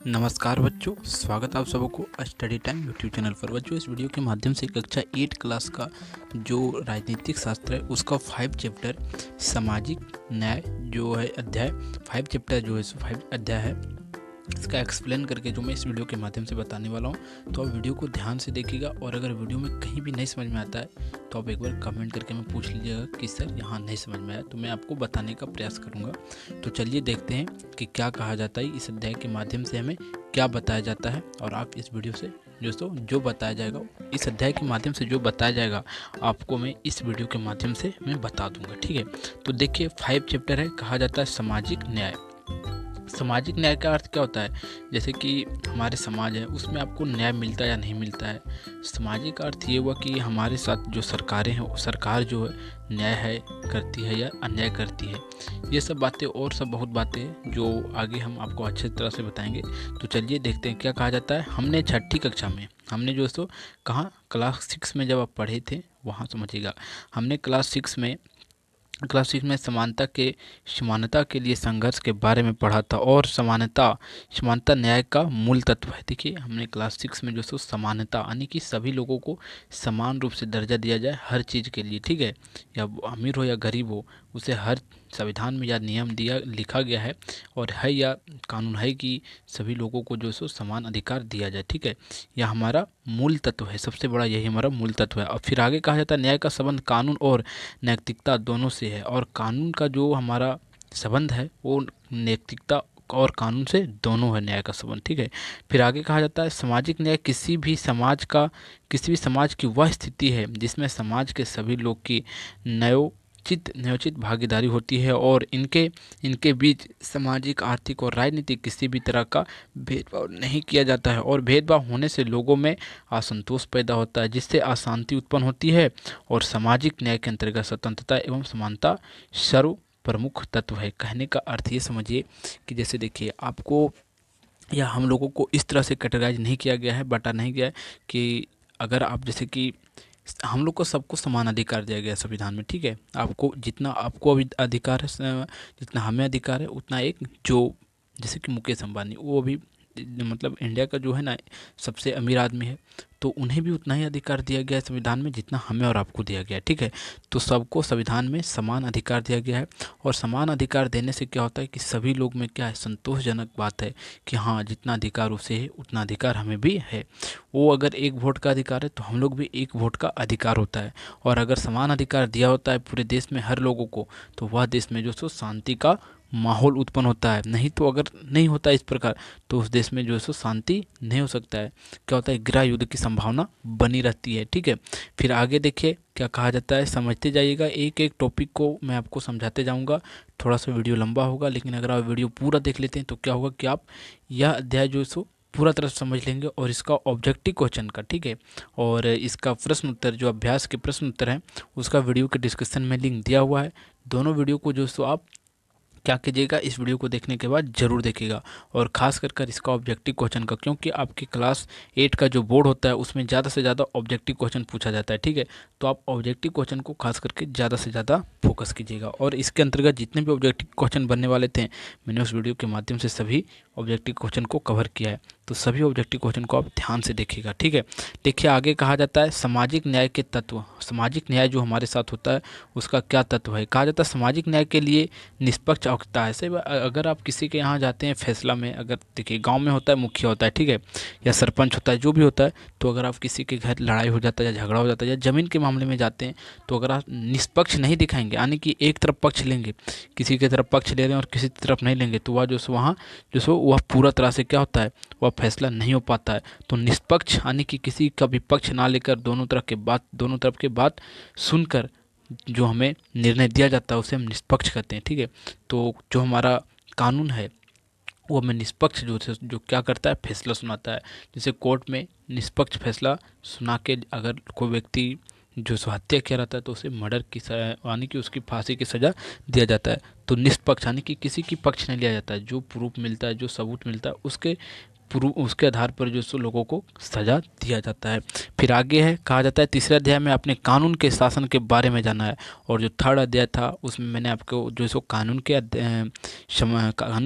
नमस्कार बच्चों, स्वागत है आप सबको स्टडी टाइम यूट्यूब चैनल पर। बच्चों, इस वीडियो के माध्यम से कक्षा 8 क्लास का जो राजनीतिक शास्त्र है उसका 5 चैप्टर सामाजिक न्याय जो है अध्याय 5 चैप्टर जो है 5 अध्याय है, इसका एक्सप्लेन करके जो मैं इस वीडियो के माध्यम से बताने वाला हूं। तो आप वीडियो को ध्यान से देखिएगा और अगर वीडियो में कहीं भी नहीं समझ में आता है तो आप एक बार कमेंट करके मैं पूछ लीजिएगा कि सर यहाँ नहीं समझ में आया, तो मैं आपको बताने का प्रयास करूँगा। तो चलिए देखते हैं कि क्या कहा जाता है, इस अध्याय के माध्यम से हमें क्या बताया जाता है। और आप इस वीडियो से दोस्तों जो बताया जाएगा, इस अध्याय के माध्यम से जो बताया जाएगा आपको मैं इस वीडियो के माध्यम से मैं बता दूंगा। ठीक है, तो देखिए 5 चैप्टर है, कहा जाता है सामाजिक न्याय। सामाजिक न्याय का अर्थ क्या होता है, जैसे कि हमारे समाज है उसमें आपको न्याय मिलता है या नहीं मिलता है। सामाजिक अर्थ ये हुआ कि हमारे साथ जो सरकारें हैं, सरकार जो है न्याय है करती है या अन्याय करती है। ये सब बातें और सब बहुत बातें जो आगे हम आपको अच्छे तरह से बताएंगे। तो चलिए देखते हैं क्या कहा जाता है। हमने छठी कक्षा में हमने जो सो कहाँ क्लास 6 में जब आप पढ़े थे वहाँ समझिएगा, हमने क्लास 6 में समानता के लिए संघर्ष के बारे में पढ़ा था। और समानता न्याय का मूल तत्व है। देखिए हमने क्लास 6 में जो सो समानता यानी कि सभी लोगों को समान रूप से दर्जा दिया जाए हर चीज़ के लिए, ठीक है, या वो अमीर हो या गरीब हो, उसे हर संविधान में या नियम दिया लिखा गया है और है या कानून है कि सभी लोगों को जो सो समान अधिकार दिया जाए। ठीक है, यह हमारा मूल तत्व है, सबसे बड़ा यही हमारा मूल तत्व है। और फिर आगे कहा जाता है न्याय का संबंध कानून और नैतिकता दोनों से है। और कानून का जो हमारा संबंध है वो नैतिकता और कानून से दोनों है न्याय का संबंध। ठीक है, फिर आगे कहा जाता है सामाजिक न्याय किसी भी समाज की वह स्थिति है जिसमें समाज के सभी लोग की न्यायोचित भागीदारी होती है और इनके बीच सामाजिक, आर्थिक और राजनीतिक किसी भी तरह का भेदभाव नहीं किया जाता है। और भेदभाव होने से लोगों में असंतोष पैदा होता है जिससे अशांति उत्पन्न होती है। और सामाजिक न्याय के अंतर्गत स्वतंत्रता एवं समानता सर्व प्रमुख तत्व है। कहने का अर्थ ये समझिए कि जैसे देखिए आपको या हम लोगों को इस तरह से कैटेगराइज नहीं किया गया है, बांटा नहीं गया है कि अगर आप जैसे कि हम लोग को सबको समान अधिकार दिया गया है संविधान में। ठीक है, आपको जितना आपको अभी अधिकार है, जितना हमें अधिकार है उतना एक जो जैसे कि मुकेश अंबानी, वो अभी मतलब इंडिया का जो है ना सबसे अमीर आदमी है, तो उन्हें भी उतना ही अधिकार दिया गया है संविधान में जितना हमें और आपको दिया गया है। ठीक है, तो सबको संविधान में समान अधिकार दिया गया है। और समान अधिकार देने से क्या होता है कि सभी लोग में क्या है, संतोषजनक बात है कि हाँ जितना अधिकार उसे है उतना अधिकार हमें भी है। वो अगर एक वोट का अधिकार है तो हम लोग भी एक वोट का अधिकार होता है। और अगर समान अधिकार दिया होता है पूरे देश में हर लोगों को, तो वह देश में जो सो शांति का माहौल उत्पन्न होता है। नहीं तो अगर नहीं होता इस प्रकार तो उस देश में जो है सो शांति नहीं हो सकता है। क्या होता है, गृह युद्ध की संभावना बनी रहती है। ठीक है, फिर आगे देखिए क्या कहा जाता है, समझते जाइएगा, एक एक टॉपिक को मैं आपको समझाते जाऊंगा। थोड़ा सा वीडियो लंबा होगा लेकिन अगर आप वीडियो पूरा देख लेते हैं तो क्या होगा कि आप यह अध्याय जो है सो पूरा तरह से समझ लेंगे। और इसका ऑब्जेक्टिव क्वेश्चन का, ठीक है, और इसका प्रश्न उत्तर जो अभ्यास के प्रश्न उत्तर हैं उसका वीडियो के डिस्क्रिप्शन में लिंक दिया हुआ है। दोनों वीडियो को जो सो आप क्या कीजिएगा, इस वीडियो को देखने के बाद जरूर देखिएगा। और खास कर इसका ऑब्जेक्टिव क्वेश्चन का, क्योंकि आपके क्लास 8 का जो बोर्ड होता है उसमें ज़्यादा से ज़्यादा ऑब्जेक्टिव क्वेश्चन पूछा जाता है। ठीक है, तो आप ऑब्जेक्टिव क्वेश्चन को खास करके ज़्यादा से ज़्यादा फोकस कीजिएगा। और इसके अंतर्गत जितने भी ऑब्जेक्टिव क्वेश्चन बनने वाले थे मैंने उस वीडियो के माध्यम से सभी ऑब्जेक्टिव क्वेश्चन को कवर किया है, तो सभी ऑब्जेक्टिव क्वेश्चन को आप ध्यान से देखिएगा। ठीक है, देखिए आगे कहा जाता है सामाजिक न्याय के तत्व। सामाजिक न्याय जो हमारे साथ होता है उसका क्या तत्व है। कहा जाता है सामाजिक न्याय के लिए निष्पक्ष आवश्यकता है। सही अगर आप किसी के यहाँ जाते हैं फैसला में, अगर देखिए गांव में होता है मुखिया होता है, ठीक है, या सरपंच होता है, जो भी होता है, तो अगर आप किसी के घर लड़ाई हो जाता है या झगड़ा हो जाता है या ज़मीन के मामले में जाते हैं, तो अगर आप निष्पक्ष नहीं दिखाएंगे यानी कि एक तरफ पक्ष लेंगे, किसी की तरफ पक्ष ले रहे हैं और किसी तरफ नहीं लेंगे, तो वह जो सो वहाँ जो सो वह पूरा तरह से क्या होता है, वह फैसला नहीं हो पाता है। तो निष्पक्ष यानी कि किसी का भी पक्ष ना लेकर दोनों तरफ के बात सुनकर जो हमें निर्णय दिया जाता है उसे हम निष्पक्ष कहते हैं। ठीक है, तो जो हमारा कानून है वो हमें निष्पक्ष जो क्या करता है, फैसला सुनाता है। जैसे कोर्ट में निष्पक्ष फैसला सुना के अगर कोई व्यक्ति जो हत्या किया रहता है तो उसे मर्डर की यानी कि उसकी फांसी की सज़ा दिया जाता है। तो निष्पक्ष यानी कि किसी की पक्ष नहीं लिया जाता है, जो प्रूफ मिलता है, जो सबूत मिलता है उसके उसके आधार पर जो सो लोगों को सजा दिया जाता है। फिर आगे है, कहा जाता है तीसरे अध्याय में आपने कानून के शासन के बारे में जाना है। और जो थर्ड अध्याय था उसमें मैंने आपको जो सो कानून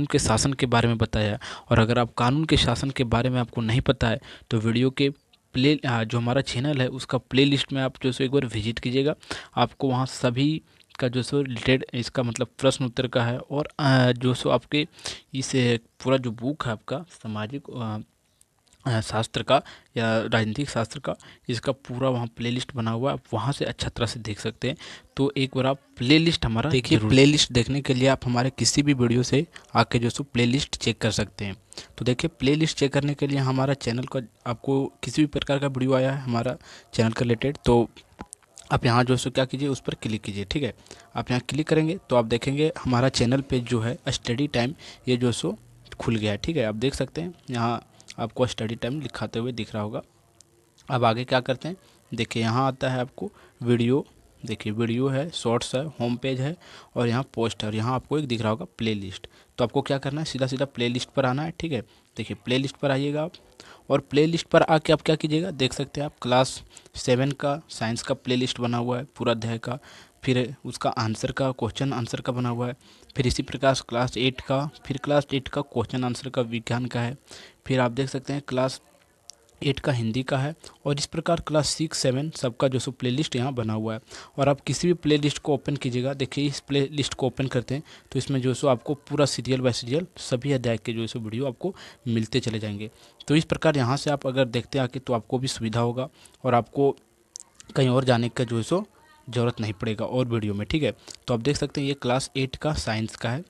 के शासन के बारे में बताया है। और अगर आप कानून के शासन के बारे में आपको नहीं पता है तो वीडियो के जो हमारा चैनल है उसका प्लेलिस्ट में आप जो सो एक बार विजिट कीजिएगा। आपको वहाँ सभी का जो सो रिलेटेड इसका मतलब प्रश्न उत्तर का है, और जो सो आपके इस पूरा जो बुक है आपका सामाजिक शास्त्र का या राजनीतिक शास्त्र का, इसका पूरा वहाँ प्लेलिस्ट बना हुआ है, आप वहाँ से अच्छा तरह से देख सकते हैं। तो एक बार आप प्लेलिस्ट हमारा देखिए। प्लेलिस्ट देखने के लिए आप हमारे किसी भी वीडियो से आके जो सो प्लेलिस्ट चेक कर सकते हैं। तो देखिए प्लेलिस्ट चेक करने के लिए हमारा चैनल का, आपको किसी भी प्रकार का वीडियो आया है हमारा चैनल का रिलेटेड, तो आप यहाँ जो सो क्या कीजिए, उस पर क्लिक कीजिए। ठीक है, आप यहाँ क्लिक करेंगे तो आप देखेंगे हमारा चैनल पे जो है स्टडी टाइम ये जो सो खुल गया है। ठीक है, आप देख सकते हैं यहाँ आपको स्टडी टाइम लिखाते हुए दिख रहा होगा। अब आगे क्या करते हैं, देखिए यहाँ आता है आपको वीडियो, देखिए वीडियो है, शॉर्ट्स है, होम पेज है, और यहाँ पोस्ट है, और यहाँ आपको एक दिख रहा होगा प्लेलिस्ट। तो आपको क्या करना है, सीधा सीधा प्लेलिस्ट पर आना है। ठीक है, देखिए प्लेलिस्ट पर आइएगा आप, और प्लेलिस्ट पर आके आप क्या कीजिएगा, देख सकते हैं आप क्लास 7 का साइंस का प्लेलिस्ट बना हुआ है पूरा अध्याय का। फिर उसका आंसर का, क्वेश्चन आंसर का बना हुआ है। फिर इसी प्रकार क्लास 8 का, फिर क्लास 8 का क्वेश्चन आंसर का विज्ञान का है। फिर आप देख सकते हैं क्लास 8 का हिंदी का है, और इस प्रकार क्लास 6, 7 सबका जो सो प्लेलिस्ट यहाँ बना हुआ है। और आप किसी भी प्लेलिस्ट को ओपन कीजिएगा, देखिए इस प्लेलिस्ट को ओपन करते हैं तो इसमें जो सो आपको पूरा सीरियल बाय सीरियल सभी अध्याय के जो सो वीडियो आपको मिलते चले जाएंगे। तो इस प्रकार यहाँ से आप अगर देखते आके तो आपको भी सुविधा होगा, और आपको कहीं और जाने का जो है सो ज़रूरत नहीं पड़ेगा और वीडियो में। ठीक है, तो आप देख सकते हैं ये क्लास 8 का साइंस का है।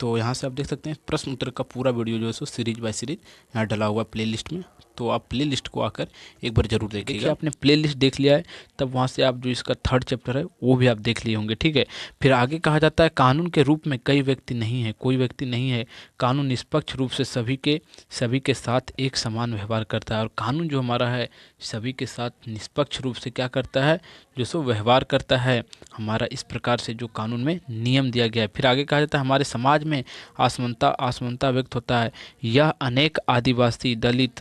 तो यहाँ से आप देख सकते हैं प्रश्न उत्तर का पूरा वीडियो जो है सो सीरीज बाय सीरीज यहाँ डला हुआ प्लेलिस्ट में। तो आप प्लेलिस्ट को आकर एक बार जरूर देखिएगा। आपने प्लेलिस्ट देख लिया है, तब वहाँ से आप जो इसका थर्ड चैप्टर है वो भी आप देख लिए होंगे। ठीक है, फिर आगे कहा जाता है कानून के रूप में कई व्यक्ति नहीं है, कोई व्यक्ति नहीं है। कानून निष्पक्ष रूप से सभी के साथ एक समान व्यवहार करता है। और कानून जो हमारा है सभी के साथ निष्पक्ष रूप से क्या करता है, जो सो व्यवहार करता है हमारा। इस प्रकार से जो कानून में नियम दिया गया है। फिर आगे कहा जाता है हमारे समाज में असमानता व्यक्त होता है। यह अनेक आदिवासी, दलित,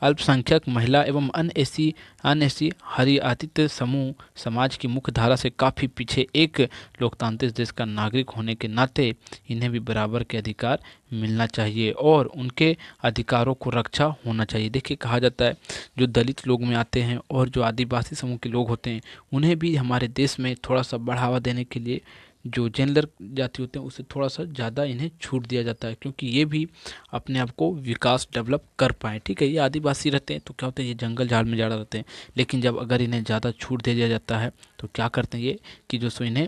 अल्पसंख्यक, महिला एवं अन्य एसी हरियातीत समूह समाज की मुख्य धारा से काफ़ी पीछे एक लोकतांत्रिक देश का नागरिक होने के नाते इन्हें भी बराबर के अधिकार मिलना चाहिए, और उनके अधिकारों को रक्षा होना चाहिए। देखिए कहा जाता है जो दलित लोग में आते हैं और जो आदिवासी समूह के लोग होते हैं उन्हें भी हमारे देश में थोड़ा सा बढ़ावा देने के लिए जो जनरल जाति होते हैं उससे थोड़ा सा ज़्यादा इन्हें छूट दिया जाता है, क्योंकि ये भी अपने आप को विकास डेवलप कर पाएँ। ठीक है, ये आदिवासी रहते हैं तो क्या होता है, ये जंगल झाड़ में ज़्यादा रहते हैं, लेकिन जब अगर इन्हें ज़्यादा छूट दे दिया जाता है तो क्या करते हैं ये कि जो सो इन्हें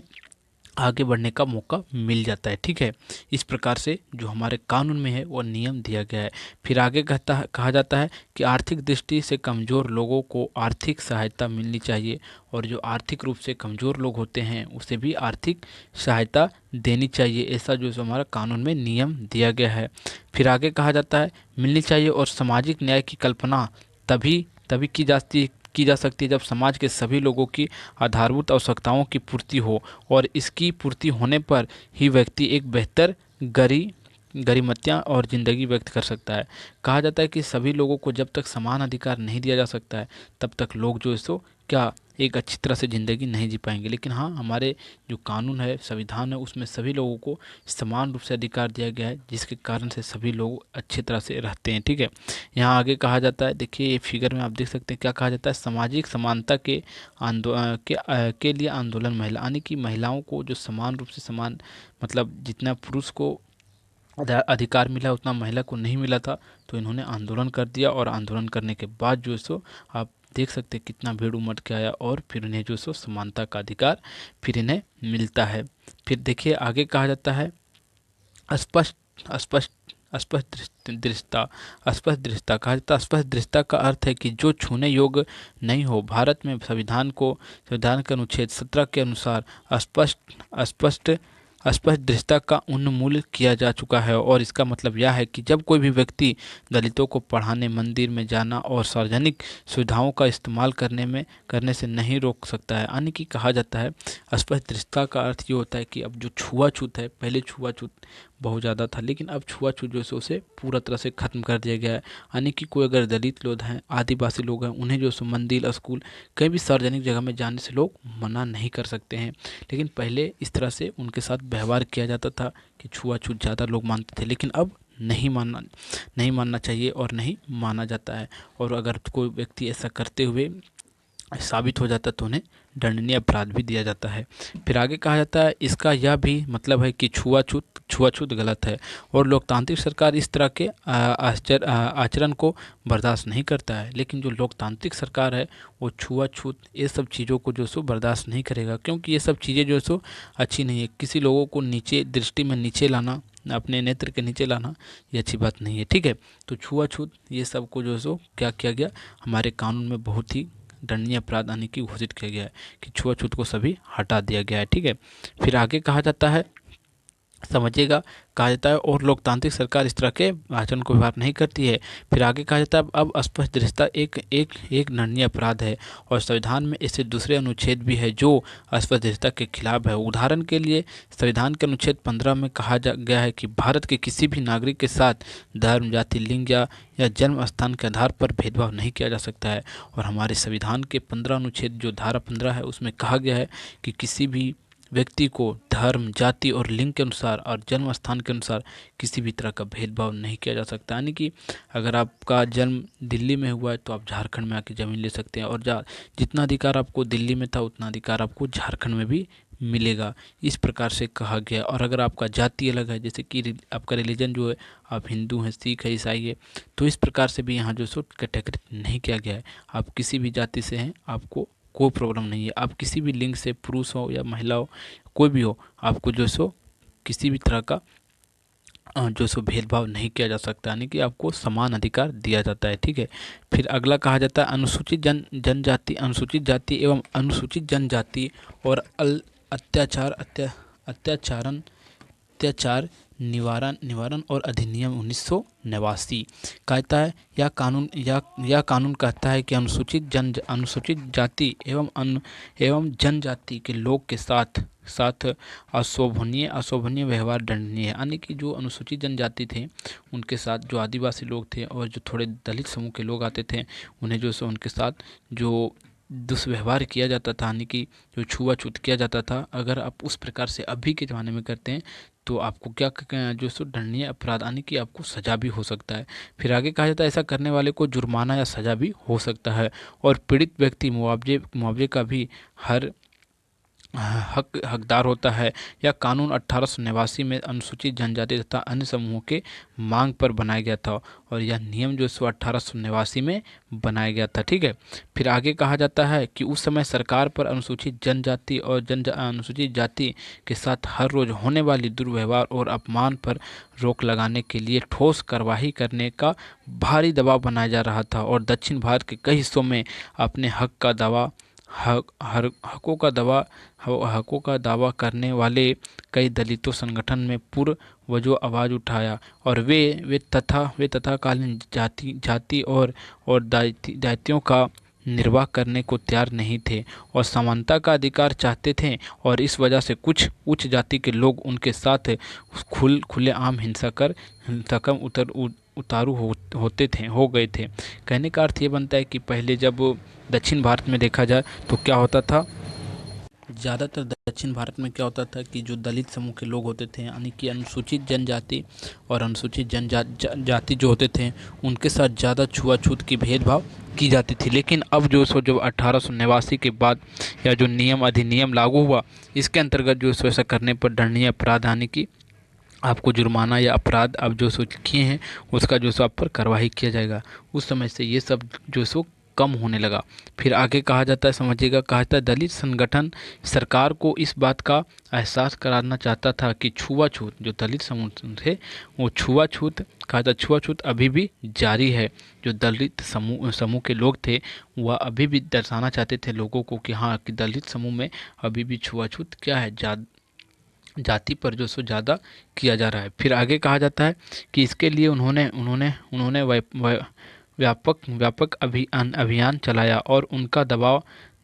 आगे बढ़ने का मौका मिल जाता है। ठीक है, इस प्रकार से जो हमारे कानून में है वो नियम दिया गया है। फिर आगे कहा जाता है कि आर्थिक दृष्टि से कमज़ोर लोगों को आर्थिक सहायता मिलनी चाहिए, और जो आर्थिक रूप से कमज़ोर लोग होते हैं उसे भी आर्थिक सहायता देनी चाहिए। ऐसा जो हमारा कानून में नियम दिया गया है। फिर आगे कहा जाता है मिलनी चाहिए, और सामाजिक न्याय की कल्पना तभी तभी की जा सकती है जब समाज के सभी लोगों की आधारभूत आवश्यकताओं की पूर्ति हो, और इसकी पूर्ति होने पर ही व्यक्ति एक बेहतर गरिमामय और ज़िंदगी व्यक्त कर सकता है। कहा जाता है कि सभी लोगों को जब तक समान अधिकार नहीं दिया जा सकता है तब तक लोग जो है सो क्या एक अच्छी तरह से ज़िंदगी नहीं जी पाएंगे। लेकिन हाँ, हमारे जो कानून है, संविधान है, उसमें सभी लोगों को समान रूप से अधिकार दिया गया है, जिसके कारण से सभी लोग अच्छी तरह से रहते हैं। ठीक है, यहाँ आगे कहा जाता है, देखिए ये फिगर में आप देख सकते हैं क्या कहा जाता है, सामाजिक समानता के लिए आंदोलन महिला, यानी कि महिलाओं को जो समान रूप से समान मतलब जितना पुरुष को अधिकार मिला उतना महिला को नहीं मिला था, तो इन्होंने आंदोलन कर दिया, और आंदोलन करने के बाद जो है सो आप देख सकते हैं कितना भीड़ उमड़ के आया, और फिर इन्हें जो सो समानता का अधिकार फिर इन्हें मिलता है। फिर देखिए आगे कहा जाता है स्पष्ट स्पष्ट स्पष्ट दृष्टता कहा जाता है। स्पष्ट दृष्टता का अर्थ है कि जो छूने योग्य नहीं हो। भारत में संविधान के अनुच्छेद 17 के अनुसार स्पष्ट स्पष्ट दृष्टता का उन्मूलन किया जा चुका है, और इसका मतलब यह है कि जब कोई भी व्यक्ति दलितों को पढ़ाने, मंदिर में जाना और सार्वजनिक सुविधाओं का इस्तेमाल करने से नहीं रोक सकता है। यानी कि कहा जाता है स्पष्ट दृष्टता का अर्थ ये होता है कि अब जो छुआछूत है, पहले छुआछूत बहुत ज़्यादा था, लेकिन अब छुआछूत जो है उसे पूरा तरह से ख़त्म कर दिया गया है। यानी कि कोई अगर दलित लोग हैं, आदिवासी लोग हैं, उन्हें जो है मंदिर, स्कूल, कहीं भी सार्वजनिक जगह में जाने से लोग मना नहीं कर सकते हैं। लेकिन पहले इस तरह से उनके साथ व्यवहार किया जाता था कि छुआछूत ज़्यादा लोग मानते थे, लेकिन अब नहीं मानना चाहिए और नहीं माना जाता है। और अगर कोई व्यक्ति ऐसा करते हुए साबित हो जाता है तो उन्हें दंडनीय अपराध भी दिया जाता है। फिर आगे कहा जाता है, इसका यह भी मतलब है कि छुआछूत गलत है और लोकतांत्रिक सरकार इस तरह के आचरण को बर्दाश्त नहीं करता है। लेकिन जो लोकतांत्रिक सरकार है वो छुआछूत ये सब चीज़ों को जो सो बर्दाश्त नहीं करेगा, क्योंकि ये सब चीज़ें जो सो अच्छी नहीं है। किसी लोगों को नीचे दृष्टि में नीचे लाना, अपने नेत्र के नीचे लाना, ये अच्छी बात नहीं है। ठीक है, तो छुआछूत ये सब को जो सो क्या किया गया, हमारे कानून में बहुत ही दंडनीय अपराध आने की घोषित किया गया है कि छुआछूत को सभी हटा दिया गया है। ठीक है, फिर आगे कहा जाता है, समझिएगा, कहा जाता है और लोकतांत्रिक सरकार इस तरह के आचरण को व्यवहार नहीं करती है। फिर आगे कहा जाता है, अब अस्पष्ट रिश्ता एक एक एक दंडनीय अपराध है और संविधान में इससे दूसरे अनुच्छेद भी है जो अस्पष्ट रिश्ता के खिलाफ है। उदाहरण के लिए संविधान के अनुच्छेद 15 में कहा गया है कि भारत के किसी भी नागरिक के साथ धर्म, जाति, लिंग या जन्म स्थान के आधार पर भेदभाव नहीं किया जा सकता है। और हमारे संविधान के 15 अनुच्छेद जो धारा 15 है उसमें कहा गया है कि किसी भी व्यक्ति को धर्म, जाति और लिंग के अनुसार और जन्म स्थान के अनुसार किसी भी तरह का भेदभाव नहीं किया जा सकता। यानी कि अगर आपका जन्म दिल्ली में हुआ है तो आप झारखंड में आके ज़मीन ले सकते हैं, और जितना अधिकार आपको दिल्ली में था उतना अधिकार आपको झारखंड में भी मिलेगा, इस प्रकार से कहा गया। और अगर आपका जाति अलग है, जैसे कि आपका रिलीजन जो है, आप हिंदू हैं, सिख है, ईसाई है, तो इस प्रकार से भी यहाँ जो सो कैटेगरी नहीं किया गया है। आप किसी भी जाति से हैं, आपको कोई प्रॉब्लम नहीं है। आप किसी भी लिंग से, पुरुष हो या महिला हो, कोई भी हो, आपको जो सो किसी भी तरह का जो सो भेदभाव नहीं किया जा सकता, यानी कि आपको समान अधिकार दिया जाता है। ठीक है, फिर अगला कहा जाता है, जनजाति, अनुसूचित जाति एवं अनुसूचित जनजाति और अत्याचार निवारण और अधिनियम 1989 कहता है, यह कानून कहता है कि अनुसूचित जाति एवं जनजाति के लोग के साथ अशोभनीय व्यवहार दंडनीय है। यानी कि जो अनुसूचित जनजाति थे उनके साथ जो आदिवासी लोग थे और जो थोड़े दलित समूह के लोग आते थे, उन्हें जो सो उनके साथ जो दुष्व्यवहार किया जाता था, यानी कि जो छुआछूत किया जाता था, अगर आप उस प्रकार से अभी के ज़माने में करते हैं तो आपको क्या जो सो दंडनीय अपराध, यानी कि आपको सज़ा भी हो सकता है। फिर आगे कहा जाता है, ऐसा करने वाले को जुर्माना या सज़ा भी हो सकता है। और पीड़ित व्यक्ति मुआवजे का भी हकदार होता है। यह कानून 1889 में अनुसूचित जनजाति तथा अन्य समूहों के मांग पर बनाया गया था और यह नियम जो सो 1889 में बनाया गया था। ठीक है, फिर आगे कहा जाता है कि उस समय सरकार पर अनुसूचित जनजाति और अनुसूचित जाति के साथ हर रोज होने वाली दुर्व्यवहार और अपमान पर रोक लगाने के लिए ठोस कार्रवाई करने का भारी दबाव बनाया जा रहा था। और दक्षिण भारत के कई हिस्सों में अपने हकों का दावा करने वाले कई दलितों संगठन में पूर्वजों आवाज़ उठाया और वे तत्कालीन जाति और दायित्वों का निर्वाह करने को तैयार नहीं थे और समानता का अधिकार चाहते थे। और इस वजह से कुछ उच्च जाति के लोग उनके साथ खुलेआम हिंसा उतारू हो गए थे। कहने का अर्थ ये बनता है कि पहले जब दक्षिण भारत में देखा जाए तो क्या होता था, ज़्यादातर दक्षिण भारत में क्या होता था कि जो दलित समूह के लोग होते थे, यानी कि अनुसूचित जनजाति और अनुसूचित जाति जो होते थे, उनके साथ ज़्यादा छुआछूत की भेदभाव की जाती थी। लेकिन अब जो 1889 के बाद या जो अधिनियम लागू हुआ, इसके अंतर्गत जो ऐसा करने पर दंडनीय अपराध, यानी कि आपको जुर्माना या अपराध अब जो किए हैं उसका जो आप पर कार्रवाई किया जाएगा। उस समय से ये सब जो कम होने लगा। फिर आगे कहा जाता है, समझिएगा, कहा जाता है, दलित संगठन सरकार को इस बात का एहसास कराना चाहता था कि छुआछूत, जो दलित समूह थे वो छुआछूत अभी भी जारी है। जो दलित समूह के लोग थे वह अभी भी दर्शाना चाहते थे लोगों को कि हाँ, कि दलित समूह में अभी भी छुआछूत क्या है, जाति पर जो ज़्यादा किया जा रहा है। फिर आगे कहा जाता है कि इसके लिए उन्होंने व्यापक अभियान चलाया और उनका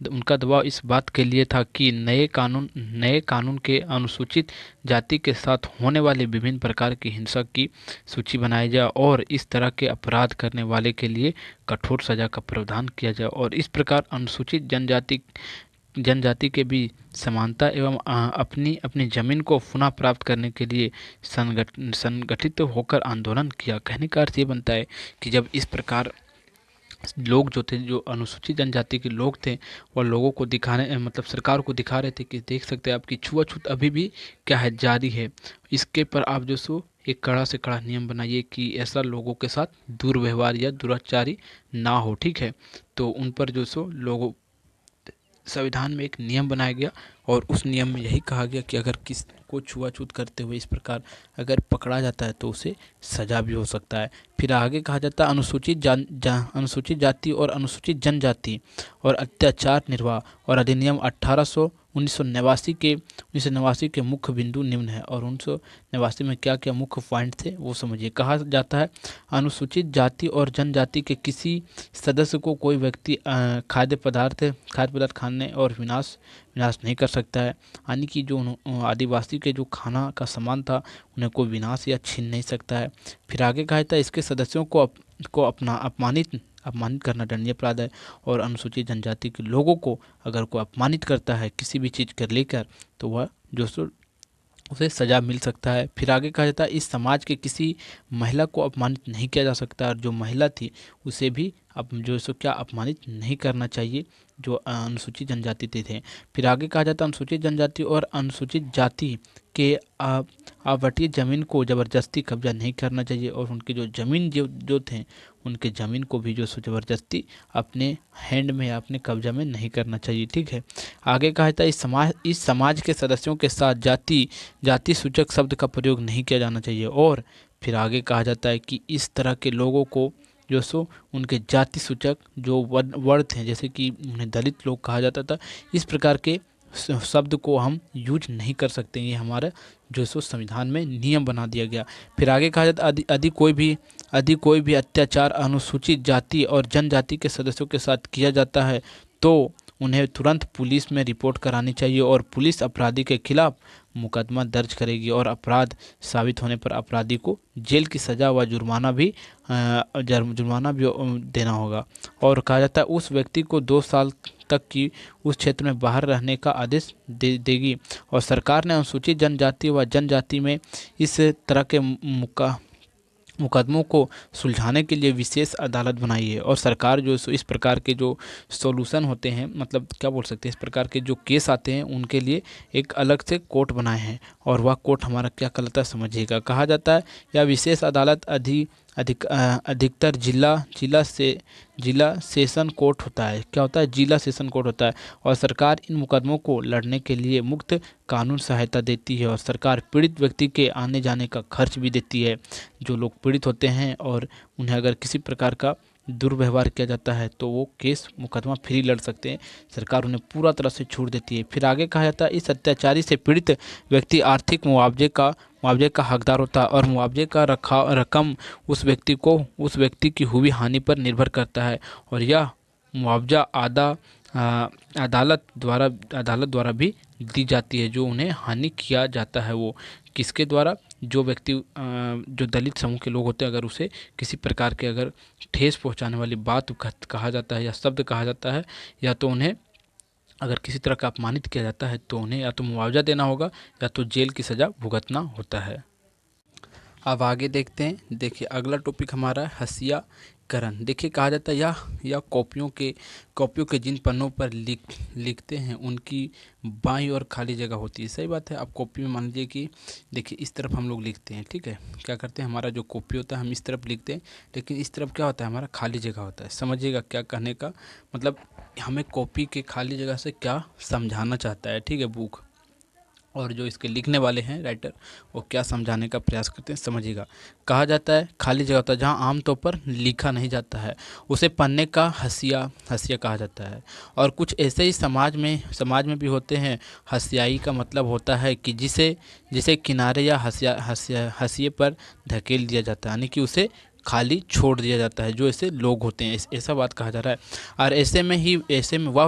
उनका दबाव इस बात के लिए था कि नए कानून के अनुसूचित जाति के साथ होने वाले विभिन्न प्रकार की हिंसा की सूची बनाई जाए और इस तरह के अपराध करने वाले के लिए कठोर सजा का प्रावधान किया जाए और इस प्रकार अनुसूचित जनजाति के बीच समानता एवं अपनी अपनी जमीन को पुनः प्राप्त करने के लिए संगठित होकर आंदोलन किया। कहने का अर्थ ये बनता है कि जब इस प्रकार लोग जो थे, जो अनुसूचित जनजाति के लोग थे, और लोगों को दिखाने मतलब सरकार को दिखा रहे थे कि देख सकते हैं आपकी छुआछूत अभी भी क्या है, जारी है। इसके पर आप जो सो एक कड़ा से कड़ा नियम बनाइए कि ऐसा लोगों के साथ दुर्व्यवहार या दुराचारी ना हो। ठीक है, तो उन पर जो सो लोगों संविधान में एक नियम बनाया गया और उस नियम में यही कहा गया कि अगर किस को छुआछूत करते हुए इस प्रकार अगर पकड़ा जाता है तो उसे सजा भी हो सकता है। फिर आगे कहा जाता है अनुसूचित जाति और अनुसूचित जनजाति और अत्याचार निर्वाह और अधिनियम 1989 के मुख्य बिंदु निम्न है। और 1989 में क्या क्या मुख्य पॉइंट थे वो समझिए। कहा जाता है अनुसूचित जाति और जनजाति के किसी सदस्य को कोई व्यक्ति खाद्य पदार्थ खाने और विनाश नहीं कर सकता है, यानी कि जो आदिवासी के जो खाना का सामान था उन्हें कोई विनाश या छीन नहीं सकता है। फिर आगे कहा था इसके सदस्यों को अपमानित करना दंडनीय अपराध है और अनुसूचित जनजाति के लोगों को अगर कोई अपमानित करता है किसी भी चीज़ कर लेकर तो वह जो उसे सजा मिल सकता है। फिर आगे कहा जाता है इस समाज के किसी महिला को अपमानित नहीं किया जा सकता और जो महिला थी उसे भी जो सो क्या अपमानित नहीं करना चाहिए जो अनुसूचित जनजाति थे। फिर आगे कहा जाता है अनुसूचित जनजाति और अनुसूचित जाति के आवंटित जमीन को ज़बरदस्ती कब्जा नहीं करना चाहिए और उनकी जो ज़मीन जो थे उनके ज़मीन को भी जो सो ज़बरदस्ती अपने हैंड में या अपने कब्जा में नहीं करना चाहिए। ठीक है, आगे कहा जाता है इस समाज के सदस्यों के साथ जाति सूचक शब्द का प्रयोग नहीं किया जाना चाहिए। और फिर आगे कहा जाता है कि इस तरह के लोगों को जो सो उनके जाति सूचक जो वर्ड थे, जैसे कि उन्हें दलित लोग कहा जाता था, इस प्रकार के शब्द को हम यूज नहीं कर सकते। ये हमारा जो सो संविधान में नियम बना दिया गया। फिर आगे कहा जाता है यदि कोई भी अत्याचार अनुसूचित जाति और जनजाति के सदस्यों के साथ किया जाता है तो उन्हें तुरंत पुलिस में रिपोर्ट करानी चाहिए और पुलिस अपराधी के खिलाफ मुकदमा दर्ज करेगी और अपराध साबित होने पर अपराधी को जेल की सज़ा व जुर्माना भी देना होगा। और कहा जाता है उस व्यक्ति को 2 साल तक की उस क्षेत्र में बाहर रहने का आदेश देगी। और सरकार ने अनुसूचित जनजाति व जनजाति में इस तरह के मुकदमों को सुलझाने के लिए विशेष अदालत बनाई है। और सरकार जो इस प्रकार के जो सॉल्यूशन होते हैं, मतलब क्या बोल सकते हैं, इस प्रकार के जो केस आते हैं उनके लिए एक अलग से कोर्ट बनाए हैं और वह कोर्ट हमारा क्या कहलाता है समझिएगा। कहा जाता है यह विशेष अदालत अधिकतर जिला सेशन कोर्ट होता है। क्या होता है? जिला सेशन कोर्ट होता है। और सरकार इन मुकदमों को लड़ने के लिए मुफ्त कानून सहायता देती है और सरकार पीड़ित व्यक्ति के आने जाने का खर्च भी देती है। जो लोग पीड़ित होते हैं और उन्हें अगर किसी प्रकार का दुर्व्यवहार किया जाता है तो वो केस मुकदमा फ्री लड़ सकते हैं, सरकार उन्हें पूरा तरह से छूट देती है। फिर आगे कहा जाता है इस अत्याचारी से पीड़ित व्यक्ति आर्थिक मुआवजे का हकदार होता है और मुआवजे का रकम उस व्यक्ति की हुई हानि पर निर्भर करता है और यह मुआवजा अदालत द्वारा भी दी जाती है। जो उन्हें हानि किया जाता है वो किसके द्वारा? जो व्यक्ति जो दलित समूह के लोग होते हैं, अगर उसे किसी प्रकार के अगर ठेस पहुंचाने वाली बात कहा जाता है या शब्द कहा जाता है, या तो उन्हें अगर किसी तरह का अपमानित किया जाता है तो उन्हें या तो मुआवजा देना होगा या तो जेल की सज़ा भुगतना होता है। अब आगे देखते हैं। देखिए अगला टॉपिक हमारा है हसियाकरण। देखिए कहा जाता है यह कॉपियों के जिन पन्नों पर लिखते हैं उनकी बाईं ओर खाली जगह होती है। सही बात है। आप कॉपी में मान लीजिए कि देखिए इस तरफ हम लोग लिखते हैं, ठीक है, क्या करते हैं, हमारा जो कॉपी होता है हम इस तरफ लिखते हैं, लेकिन इस तरफ क्या होता है, हमारा खाली जगह होता है। समझिएगा क्या कहने का मतलब, हमें कॉपी के खाली जगह से क्या समझाना चाहता है, ठीक है, बुक, और जो इसके लिखने वाले हैं राइटर वो क्या समझाने का प्रयास करते हैं, समझिएगा। कहा जाता है खाली जगह होता है जहाँ आमतौर पर लिखा नहीं जाता है, उसे पन्ने का हसिया कहा जाता है। और कुछ ऐसे ही समाज में भी होते हैं। हसियाई का मतलब होता है कि जिसे जिसे किनारे या हसिये पर धकेल दिया जाता है, यानी कि उसे खाली छोड़ दिया जाता है, जो ऐसे लोग होते हैं, ऐसा बात कहा जा रहा है। और ऐसे में वह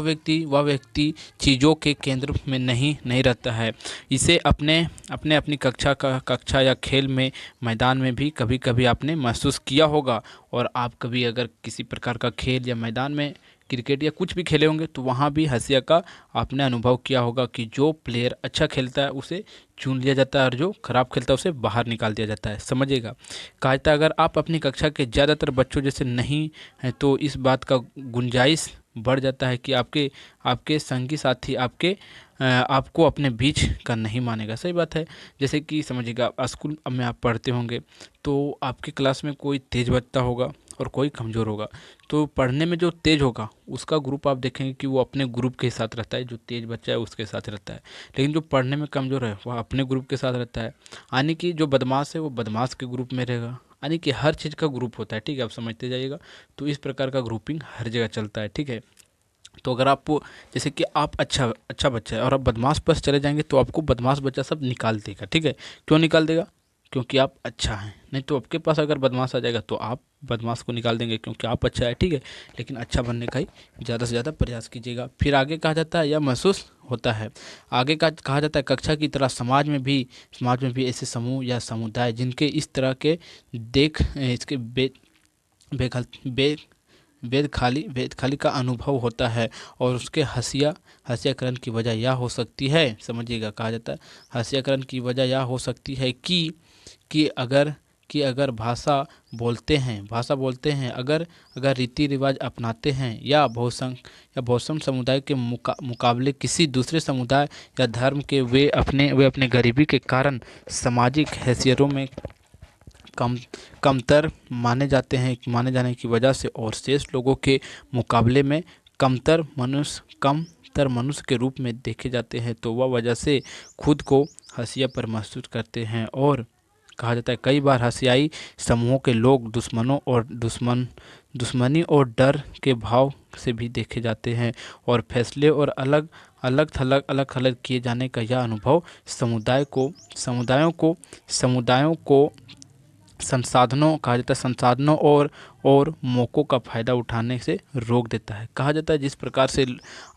व्यक्ति चीज़ों के केंद्र में नहीं रहता है। इसे अपनी कक्षा या खेल में मैदान में भी कभी कभी आपने महसूस किया होगा। और आप कभी अगर किसी प्रकार का खेल या मैदान में क्रिकेट या कुछ भी खेले होंगे तो वहाँ भी हंसिया का आपने अनुभव किया होगा कि जो प्लेयर अच्छा खेलता है उसे चुन लिया जाता है और जो खराब खेलता है उसे बाहर निकाल दिया जाता है, समझिएगा। कहा जाता है अगर आप अपनी कक्षा के ज़्यादातर बच्चों जैसे नहीं हैं तो इस बात का गुंजाइश बढ़ जाता है कि आपके आपके संगी साथी आपको अपने बीच का नहीं मानेगा। सही बात है। जैसे कि समझिएगा, स्कूल में आप पढ़ते होंगे तो आपके क्लास में कोई तेज बच्चा होगा और कोई कमज़ोर होगा। तो पढ़ने में जो तेज होगा उसका ग्रुप आप देखेंगे कि वो अपने ग्रुप के साथ रहता है, जो तेज बच्चा है उसके साथ रहता है। लेकिन जो पढ़ने में कमज़ोर है वह अपने ग्रुप के साथ रहता है। यानी कि जो बदमाश है वो बदमाश के ग्रुप में रहेगा। यानी कि हर चीज़ का ग्रुप होता है, ठीक है, आप समझते जाइएगा। तो इस प्रकार का ग्रुपिंग हर जगह चलता है, ठीक है। तो अगर आप जैसे कि आप अच्छा बच्चा है और आप बदमाश पास चले जाएंगे तो आपको बदमाश बच्चा सब निकाल देगा, ठीक है। क्यों निकाल देगा? क्योंकि आप अच्छा हैं। नहीं तो आपके पास अगर बदमाश आ जाएगा तो आप बदमाश को निकाल देंगे क्योंकि आप अच्छा है, ठीक है। लेकिन अच्छा बनने का ही ज़्यादा से ज़्यादा प्रयास कीजिएगा। फिर आगे कहा जाता है यह महसूस होता है। आगे का कहा जाता है कक्षा की तरह समाज में भी ऐसे समूह या समुदाय जिनके इस तरह के देख इसके बे वेद खाली का अनुभव होता है और उसके हंसियाकरण की वजह यह हो सकती है, समझिएगा। कहा जाता है हंसियाकरण की वजह यह हो सकती है कि अगर भाषा बोलते हैं, अगर अगर रीति रिवाज अपनाते हैं या बहुसंख्यक समुदाय के मुकाबले किसी दूसरे समुदाय या धर्म के वे अपने गरीबी के कारण सामाजिक हैसियतों में कमतर माने जाने की वजह से और शेष लोगों के मुकाबले में कमतर मनुष्य के रूप में देखे जाते हैं, तो वह वजह से खुद को हंसिया पर महसूस करते हैं। और कहा जाता है कई बार हंसियाई समूहों के लोग दुश्मनी और डर के भाव से भी देखे जाते हैं और फैसले और अलग किए जाने का यह अनुभव समुदायों को संसाधनों और मौक़ों का फ़ायदा उठाने से रोक देता है। कहा जाता है जिस प्रकार से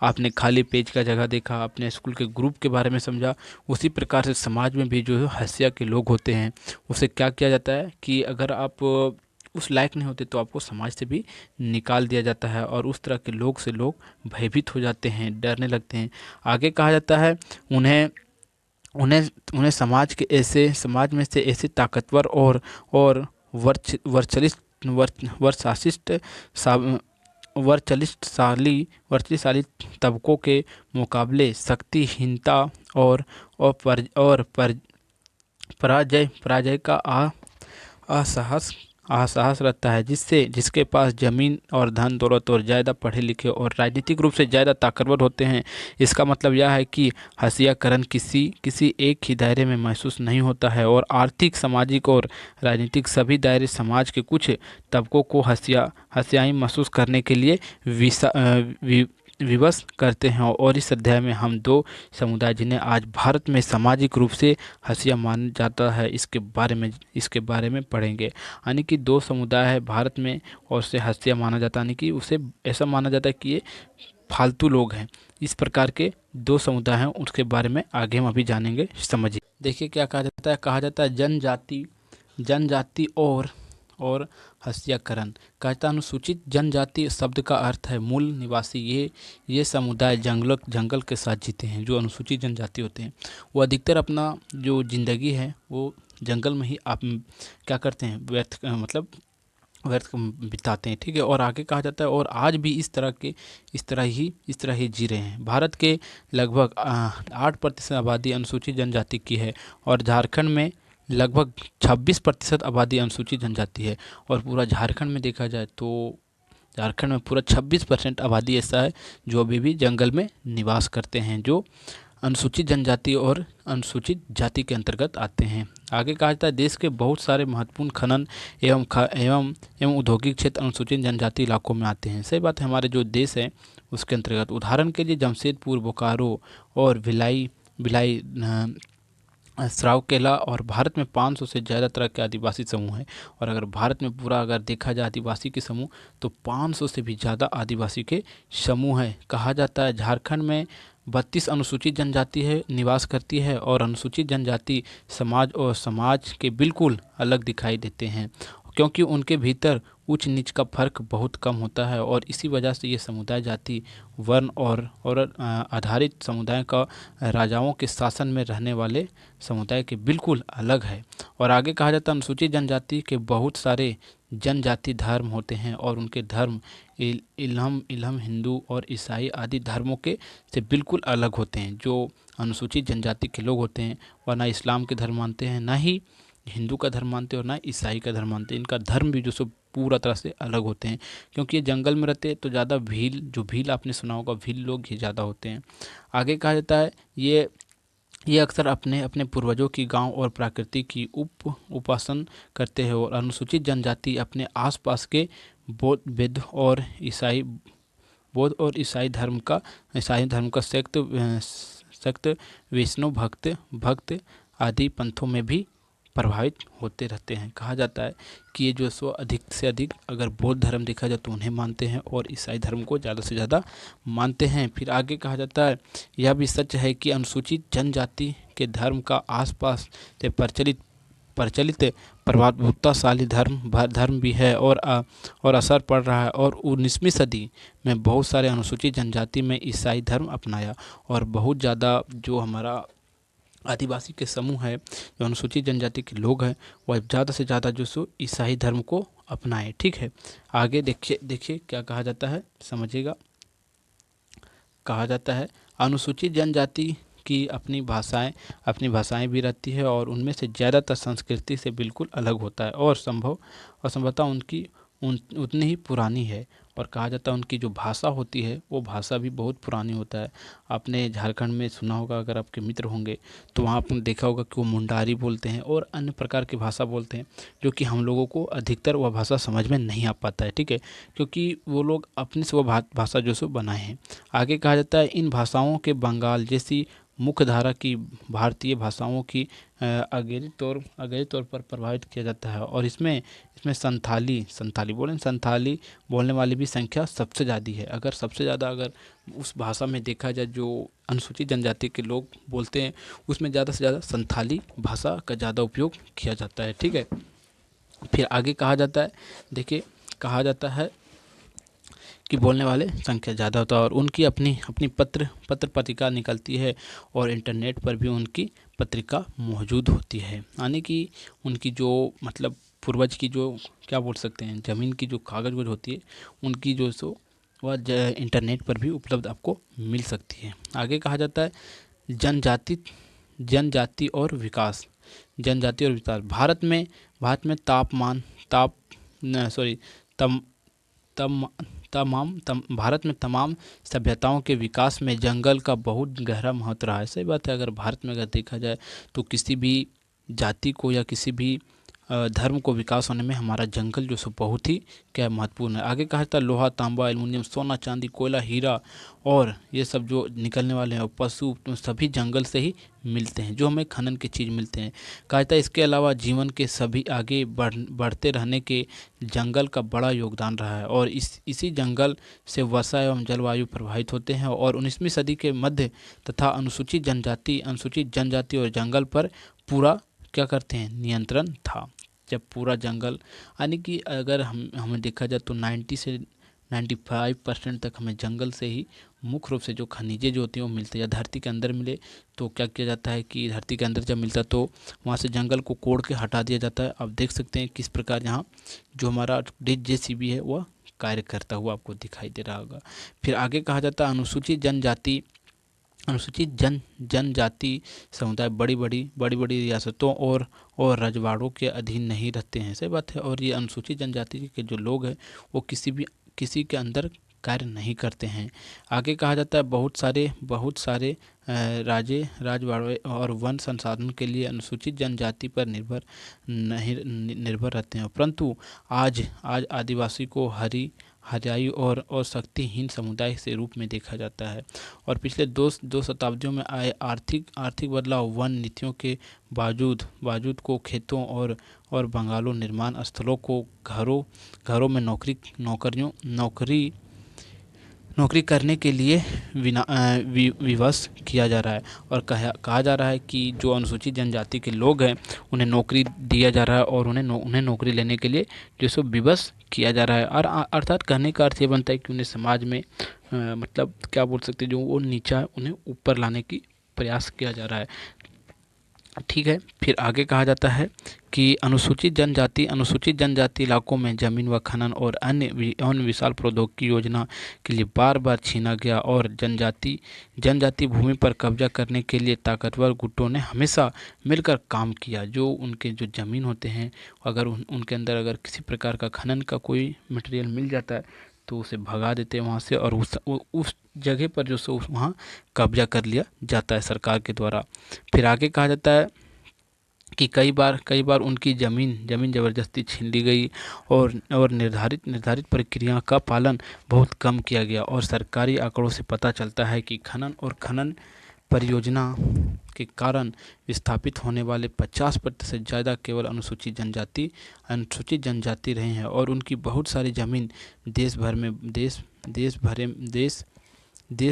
आपने खाली पेज का जगह देखा, अपने स्कूल के ग्रुप के बारे में समझा, उसी प्रकार से समाज में भी जो है हंसिया के लोग होते हैं उसे क्या किया जाता है कि अगर आप उस लायक नहीं होते तो आपको समाज से भी निकाल दिया जाता है और उस तरह के लोग से लोग भयभीत हो जाते हैं, डरने लगते हैं। आगे कहा जाता है उन्हें समाज में से ऐसे ताकतवर और वर्चलितशाली तबकों के मुकाबले शक्तिहीनता और पराजय का असहस रहता है, जिसके पास जमीन और धन दौलत और ज़्यादा पढ़े लिखे और राजनीतिक रूप से ज़्यादा ताकतवर होते हैं। इसका मतलब यह है कि हंसियाकरण किसी एक ही दायरे में महसूस नहीं होता है और आर्थिक, सामाजिक और राजनीतिक सभी दायरे समाज के कुछ तबकों को हंसियाई महसूस करने के लिए विवश करते हैं। और इस अध्याय में हम दो समुदाय जिन्हें आज भारत में सामाजिक रूप से हंसिया माना जाता है इसके बारे में पढ़ेंगे। यानी कि दो समुदाय है भारत में और उसे हंसिया माना जाता है, यानी कि उसे ऐसा माना जाता है कि ये फालतू लोग हैं। इस प्रकार के दो समुदाय हैं, उसके बारे में आगे हम अभी जानेंगे, समझिए। देखिए क्या कहा जाता है जनजाति और हंसियाकरण। कहता अनुसूचित जनजाति शब्द का अर्थ है मूल निवासी। ये समुदाय जंगल के साथ जीते हैं। जो अनुसूचित जनजाति होते हैं वो अधिकतर अपना जो जिंदगी है वो जंगल में ही आप क्या करते हैं व्यर्थ बिताते हैं, ठीक है। और आगे कहा जाता है और आज भी इस तरह ही जी रहे हैं। भारत के लगभग 8% आबादी अनुसूचित जनजाति की है और झारखंड में लगभग 26% आबादी अनुसूचित जनजाति है। और पूरा झारखंड में देखा जाए तो झारखंड में पूरा 26% आबादी ऐसा है जो अभी भी जंगल में निवास करते हैं, जो अनुसूचित जनजाति और अनुसूचित जाति के अंतर्गत आते हैं। आगे कहा जाता है देश के बहुत सारे महत्वपूर्ण खनन एवं औद्योगिक क्षेत्र अनुसूचित जनजाति इलाकों में आते हैं। सही बात है, हमारे जो देश है उसके अंतर्गत उदाहरण के लिए जमशेदपुर, बोकारो और भिलाई भिलाई सरायकेला और भारत में 500 से ज़्यादा तरह के आदिवासी समूह हैं। और अगर भारत में पूरा अगर देखा जाए आदिवासी के समूह तो 500 से भी ज़्यादा आदिवासी के समूह हैं। कहा जाता है झारखंड में 32 अनुसूचित जनजाति है निवास करती है और अनुसूचित जनजाति समाज के बिल्कुल अलग दिखाई देते हैं क्योंकि उनके भीतर उच्च नीच का फर्क बहुत कम होता है और इसी वजह से ये समुदाय जाति वर्ण और आधारित समुदाय का राजाओं के शासन में रहने वाले समुदाय के बिल्कुल अलग है। और आगे कहा जाता है अनुसूचित जनजाति के बहुत सारे जनजाति धर्म होते हैं और उनके धर्म इल्हम हिंदू और ईसाई आदि धर्मों के से बिल्कुल अलग होते हैं। जो अनुसूचित जनजाति के लोग होते हैं वह ना इस्लाम के धर्म मानते हैं, ना ही हिंदू का धर्म मानते हैं और ना ईसाई का धर्म मानते हैं। इनका धर्म भी जो सो पूरा तरह से अलग होते हैं क्योंकि ये जंगल में रहते हैं तो ज़्यादा भील आपने सुना होगा, भील लोग ही ज़्यादा होते हैं। आगे कहा जाता है ये अक्सर अपने अपने पूर्वजों की गांव और प्रकृति की उपासना करते हैं और अनुसूचित जनजाति अपने आसपास के बौद्ध और ईसाई धर्म का सख्त वैष्णव भक्त आदि पंथों में भी प्रभावित होते रहते हैं। कहा जाता है कि ये जो सो अधिक से अधिक अगर बौद्ध धर्म देखा जाए तो उन्हें मानते हैं और ईसाई धर्म को ज़्यादा से ज़्यादा मानते हैं। फिर आगे कहा जाता है यह भी सच है कि अनुसूचित जनजाति के धर्म का आसपास से प्रचलित प्रभावशाली धर्म भी है और असर पड़ रहा है और 19वीं सदी में बहुत सारे अनुसूचित जनजाति में ईसाई धर्म अपनाया और बहुत ज़्यादा जो हमारा आदिवासी के समूह है, जो अनुसूचित जनजाति के लोग हैं वह ज़्यादा से ज़्यादा जो सो ईसाई धर्म को अपनाए। ठीक है, आगे देखिए क्या कहा जाता है, समझिएगा। कहा जाता है अनुसूचित जनजाति की अपनी भाषाएं भी रहती है और उनमें से ज़्यादातर संस्कृति से बिल्कुल अलग होता है और संभवतः उनकी उतनी ही पुरानी है। और कहा जाता है उनकी जो भाषा होती है वो भाषा भी बहुत पुरानी होता है। आपने झारखंड में सुना होगा, अगर आपके मित्र होंगे तो वहाँ आपने देखा होगा कि वो मुंडारी बोलते हैं और अन्य प्रकार की भाषा बोलते हैं जो कि हम लोगों को अधिकतर वह भाषा समझ में नहीं आ पाता है। ठीक है, क्योंकि वो लोग अपने से वह भाषा जो सो बनाए हैं। आगे कहा जाता है इन भाषाओं के बंगाल जैसी मुख्य धारा की भारतीय भाषाओं की अगेरी तौर पर प्रभावित किया जाता है और इसमें संथाली बोलने वाली भी संख्या सबसे ज़्यादा है। अगर सबसे ज़्यादा अगर उस भाषा में देखा जाए जो अनुसूचित जनजाति के लोग बोलते हैं उसमें ज़्यादा से ज़्यादा संथाली भाषा का ज़्यादा उपयोग किया जाता है। ठीक है, फिर आगे कहा जाता है देखिए कहा जाता है कि बोलने वाले संख्या ज़्यादा होता है और उनकी अपनी पत्र पत्रिका निकलती है और इंटरनेट पर भी उनकी पत्रिका मौजूद होती है। यानी कि उनकी जो मतलब पूर्वज की जो क्या बोल सकते हैं ज़मीन की जो कागज वगैरह होती है उनकी जो सो वह इंटरनेट पर भी उपलब्ध आपको मिल सकती है। आगे कहा जाता है जनजाति और विकास। भारत में भारत में तमाम सभ्यताओं के विकास में जंगल का बहुत गहरा महत्व रहा है। सही बात है, अगर भारत में अगर देखा जाए तो किसी भी जाति को या किसी भी धर्म को विकास होने में हमारा जंगल जो सो बहुत ही क्या महत्वपूर्ण है। आगे कहा जाता है लोहा, तांबा, एल्युमिनियम, सोना, चांदी, कोयला, हीरा और ये सब जो निकलने वाले हैं पशु तो सभी जंगल से ही मिलते हैं, जो हमें खनन की चीज़ मिलते हैं। कहा जाता है इसके अलावा जीवन के सभी आगे बढ़ते रहने के जंगल का बड़ा योगदान रहा है और इसी जंगल से वर्षा एवं जलवायु प्रभावित होते हैं और 19वीं सदी के मध्य तथा अनुसूचित जनजाति और जंगल पर पूरा क्या करते हैं नियंत्रण था। जब पूरा जंगल यानी कि अगर हमें देखा जाए तो 90 से 95% तक हमें जंगल से ही मुख्य रूप से जो खनिजें जो होती हैं वो मिलते हैं। या धरती के अंदर मिले तो क्या किया जाता है कि धरती के अंदर जब मिलता है तो वहाँ से जंगल को कोड़ के हटा दिया जाता है। आप देख सकते हैं किस प्रकार यहाँ जो हमारा JCB है वह कार्य करता हुआ आपको दिखाई दे रहा होगा। फिर आगे कहा जाता है अनुसूचित जनजाति समुदाय बड़ी बड़ी रियासतों और रजवाड़ों के अधीन नहीं रहते हैं। सही बात है, और ये अनुसूचित जनजाति के जो लोग हैं वो किसी के अंदर कार्य नहीं करते हैं। आगे कहा जाता है बहुत सारे राजवाड़े और वन संसाधन के लिए अनुसूचित जनजाति पर निर्भर रहते हैं, परंतु आज आदिवासी को हरियाई और शक्तिहीन समुदाय से रूप में देखा जाता है। और पिछले दो शताब्दियों में आए आर्थिक बदलाव, वन नीतियों के बावजूद को खेतों और बंगालों निर्माण स्थलों को घरों में नौकरी करने के लिए विवश किया जा रहा है। और कहा जा रहा है कि जो अनुसूचित जनजाति के लोग हैं उन्हें नौकरी दिया जा रहा है और उन्हें नौकरी लेने के लिए जो सो विवश किया जा रहा है। और अर्थात कहने का अर्थ ये बनता है कि उन्हें समाज में मतलब क्या बोल सकते हैं, जो वो नीचा है उन्हें ऊपर लाने की प्रयास किया जा रहा है। ठीक है, फिर आगे कहा जाता है कि अनुसूचित जनजाति इलाकों में जमीन व खनन और अन्य विशाल प्रौद्योगिकी योजना के लिए बार छीना गया और जनजाति भूमि पर कब्जा करने के लिए ताकतवर गुटों ने हमेशा मिलकर काम किया। जो उनके जो ज़मीन होते हैं, अगर उनके अंदर अगर किसी प्रकार का खनन का कोई मटेरियल मिल जाता है तो उसे भगा देते हैं वहाँ से, और उस जगह पर जो सो वहाँ कब्जा कर लिया जाता है सरकार के द्वारा। फिर आगे कहा जाता है कि कई बार उनकी ज़मीन ज़बरदस्ती छीन ली गई और निर्धारित प्रक्रिया का पालन बहुत कम किया गया। और सरकारी आंकड़ों से पता चलता है कि खनन परियोजना के कारण विस्थापित होने वाले 50% ज़्यादा केवल अनुसूचित जनजाति रहे हैं। और उनकी बहुत सारी ज़मीन देश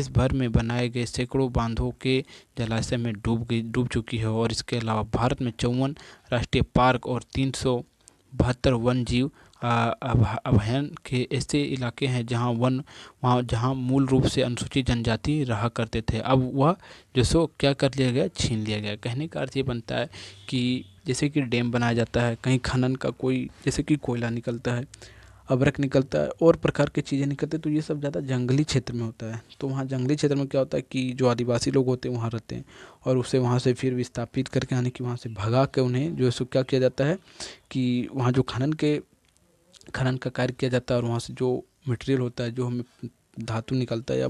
भर में बनाए गए सैकड़ों बांधों के जलाशय में डूब चुकी है। और इसके अलावा भारत में 54 राष्ट्रीय पार्क और 372 वन जीव अभयारण्य के ऐसे इलाके हैं जहां मूल रूप से अनुसूचित जनजाति रहा करते थे। अब वह जो सो क्या कर लिया गया, छीन लिया गया। कहने का अर्थ ये बनता है कि जैसे कि डैम बनाया जाता है, कहीं खनन का कोई जैसे कि कोयला निकलता है, अभ्रक निकलता है और प्रकार की चीज़ें निकलती है, तो ये सब ज़्यादा जंगली क्षेत्र में होता है। तो वहाँ जंगली क्षेत्र में क्या होता है कि जो आदिवासी लोग होते हैं वहाँ रहते हैं और उसे वहाँ से फिर विस्थापित करके आने की वहाँ से भगा के उन्हें जो है सो क्या किया जाता है कि वहाँ जो खनन का कार्य किया जाता है और वहाँ से जो मटेरियल होता है, जो हमें धातु निकलता है या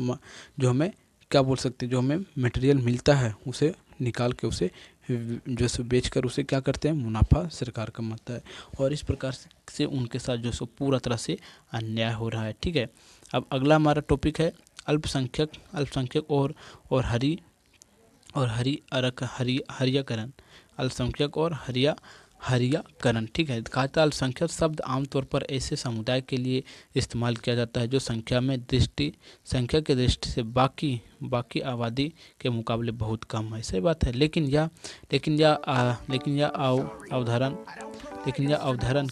जो हमें क्या बोल सकते हैं, जो हमें मटेरियल मिलता है उसे निकाल के उसे जो सो बेचकर उसे क्या करते हैं, मुनाफा सरकार कमाता है। और इस प्रकार से उनके साथ जो सो पूरा तरह से अन्याय हो रहा है। ठीक है, अब अगला हमारा टॉपिक है अल्पसंख्यक और हरियाकरण। अल्पसंख्यक और हरियाकरण। ठीक है, कहा था अल्पसंख्यक शब्द आमतौर पर ऐसे समुदाय के लिए इस्तेमाल किया जाता है जो संख्या की दृष्टि से बाकी आबादी के मुकाबले बहुत कम है। सही बात है, लेकिन यह अवधारण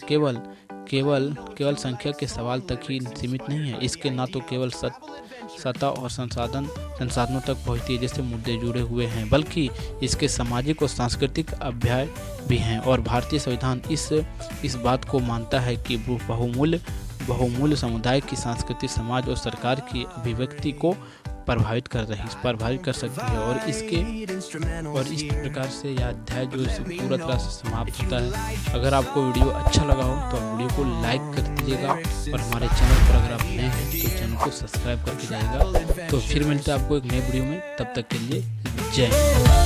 केवल संख्या के सवाल तक ही सीमित नहीं है। इसके ना तो केवल सत्ता और संसाधनों तक पहुँचती है जैसे मुद्दे जुड़े हुए हैं, बल्कि इसके सामाजिक और सांस्कृतिक अभ्यास भी हैं। और भारतीय संविधान इस बात को मानता है कि बहुमूल्य समुदाय की संस्कृति समाज और सरकार की अभिव्यक्ति को प्रभावित कर सकती है। और इस प्रकार से यह अध्याय जो है पूरा तरह से समाप्त होता है। अगर आपको वीडियो अच्छा लगा हो तो आप वीडियो को लाइक कर दीजिएगा और हमारे चैनल पर अगर आप नए हैं तो चैनल को सब्सक्राइब करके जाइएगा। तो फिर मिलते हैं आपको एक नए वीडियो में, तब तक के लिए जय हिंद।